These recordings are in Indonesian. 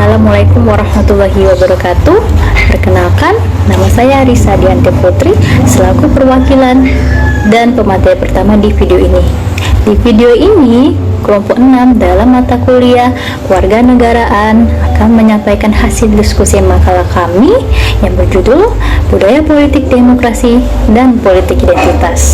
Assalamualaikum warahmatullahi wabarakatuh. Perkenalkan, nama saya Risa Diante Putri selaku perwakilan dan pemateri pertama di video ini. Di video ini, kelompok 6 dalam mata kuliah Kewarganegaraan akan menyampaikan hasil diskusi makalah kami yang berjudul Budaya Politik Demokrasi dan Politik Identitas.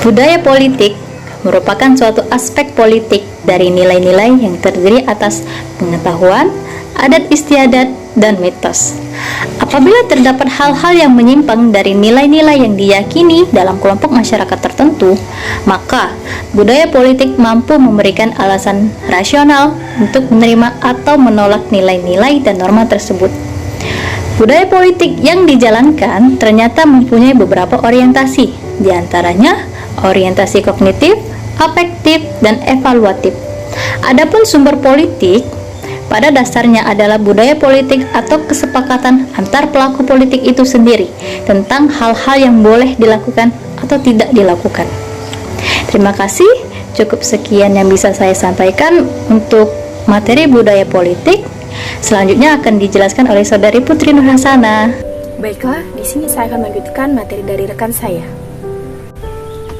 Budaya politik merupakan suatu aspek politik dari nilai-nilai yang terdiri atas pengetahuan, adat istiadat, dan mitos. Apabila terdapat hal-hal yang menyimpang dari nilai-nilai yang diyakini dalam kelompok masyarakat tertentu, maka budaya politik mampu memberikan alasan rasional untuk menerima atau menolak nilai-nilai dan norma tersebut. Budaya politik yang dijalankan ternyata mempunyai beberapa orientasi, diantaranya orientasi kognitif, afektif, dan evaluatif. Adapun sumber politik pada dasarnya adalah budaya politik atau kesepakatan antar pelaku politik itu sendiri tentang hal-hal yang boleh dilakukan atau tidak dilakukan. Terima kasih, cukup sekian yang bisa saya sampaikan untuk materi budaya politik. Selanjutnya akan dijelaskan oleh Saudari Putri Nurhasana. Baiklah, di sini saya akan melanjutkan materi dari rekan saya.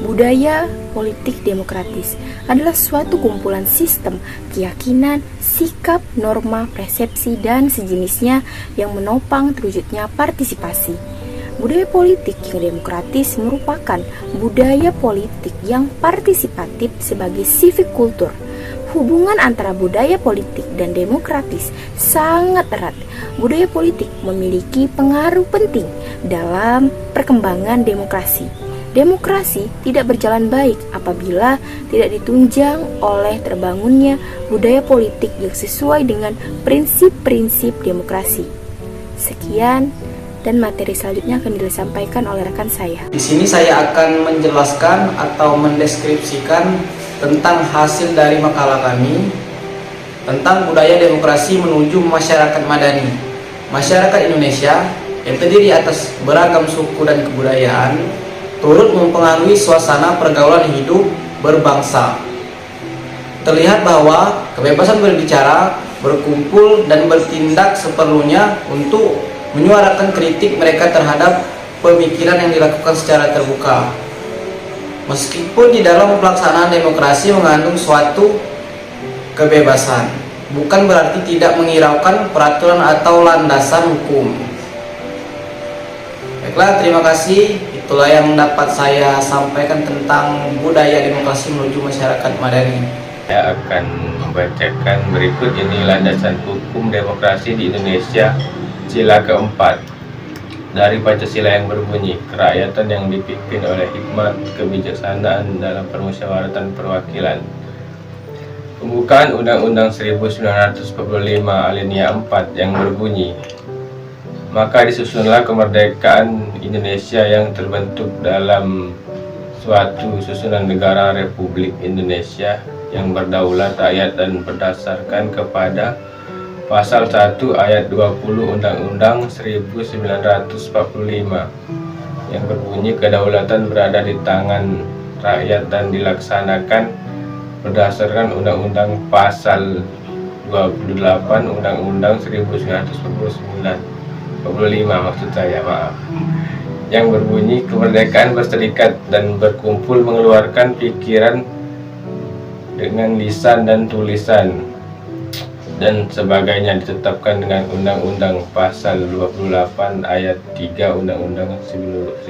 Budaya politik demokratis adalah suatu kumpulan sistem, keyakinan, sikap, norma, persepsi, dan sejenisnya yang menopang terwujudnya partisipasi. Budaya politik yang demokratis merupakan budaya politik yang partisipatif sebagai civic culture. Hubungan antara budaya politik dan demokratis sangat erat. Budaya politik memiliki pengaruh penting dalam perkembangan demokrasi. Demokrasi tidak berjalan baik apabila tidak ditunjang oleh terbangunnya budaya politik yang sesuai dengan prinsip-prinsip demokrasi. Sekian, dan materi selanjutnya akan disampaikan oleh rekan saya. Di sini saya akan menjelaskan atau mendeskripsikan tentang hasil dari makalah kami tentang budaya demokrasi menuju masyarakat madani. Masyarakat Indonesia yang terdiri atas beragam suku dan kebudayaan turut mempengaruhi suasana pergaulan hidup berbangsa. Terlihat bahwa kebebasan berbicara, berkumpul, dan bertindak seperlunya untuk menyuarakan kritik mereka terhadap pemikiran yang dilakukan secara terbuka. Meskipun di dalam pelaksanaan demokrasi mengandung suatu kebebasan, bukan berarti tidak menghiraukan peraturan atau landasan hukum. Baiklah, terima kasih. Itulah yang dapat saya sampaikan tentang budaya demokrasi menuju masyarakat madani. Saya akan membacakan berikut ini landasan hukum demokrasi di Indonesia, sila keempat. Dari Pancasila yang berbunyi, kerakyatan yang dipimpin oleh hikmat kebijaksanaan dalam permusyawaratan perwakilan. Pembukaan Undang-Undang 1945 alinea 4 yang berbunyi, maka disusunlah kemerdekaan Indonesia yang terbentuk dalam suatu susunan negara Republik Indonesia yang berdaulat rakyat dan berdasarkan kepada Pasal 1 ayat 20 Undang-Undang 1945 yang berbunyi kedaulatan berada di tangan rakyat dan dilaksanakan berdasarkan Undang-Undang Pasal 28 Undang-Undang 1945 maksud saya, maaf, yang berbunyi kemerdekaan berserikat dan berkumpul mengeluarkan pikiran dengan lisan dan tulisan dan sebagainya ditetapkan dengan Undang-Undang Pasal 28 ayat 3 Undang-Undang 1945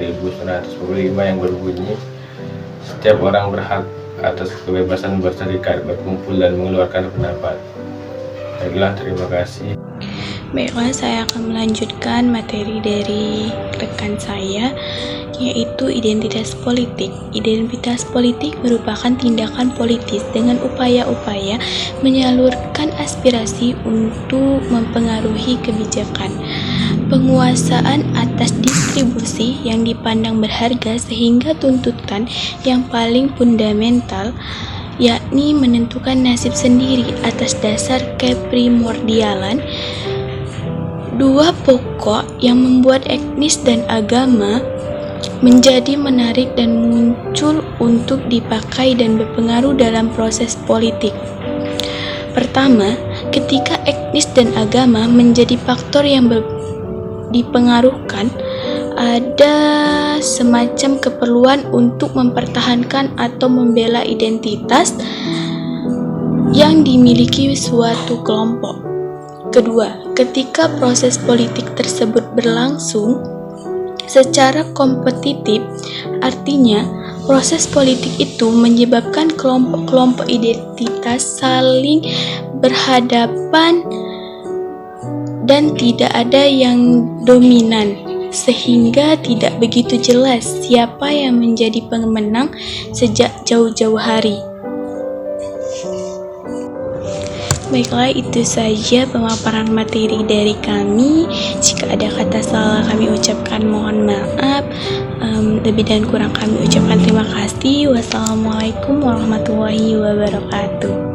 yang berbunyi setiap orang berhak atas kebebasan berserikat, berkumpul, dan mengeluarkan pendapat. Baiklah, terima kasih. Baiklah, saya akan melanjutkan materi dari rekan saya, yaitu identitas politik. Identitas politik merupakan tindakan politis dengan upaya-upaya menyalurkan aspirasi untuk mempengaruhi kebijakan. Penguasaan atas distribusi yang dipandang berharga sehingga tuntutan yang paling fundamental yakni menentukan nasib sendiri atas dasar keprimordialan. Dua pokok yang membuat etnis dan agama menjadi menarik dan muncul untuk dipakai dan berpengaruh dalam proses politik. Pertama, Ketika etnis dan agama menjadi faktor yang dipengaruhkan, ada semacam keperluan untuk mempertahankan atau membela identitas yang dimiliki suatu kelompok. Kedua, ketika proses politik tersebut berlangsung secara kompetitif, artinya proses politik itu menyebabkan kelompok-kelompok identitas saling berhadapan dan tidak ada yang dominan, sehingga tidak begitu jelas siapa yang menjadi pemenang sejak jauh-jauh hari. Baiklah, itu saja pemaparan materi dari kami. Jika ada kata salah kami ucapkan mohon maaf. Lebih dan kurang kami ucapkan terima kasih. Wassalamualaikum warahmatullahi wabarakatuh.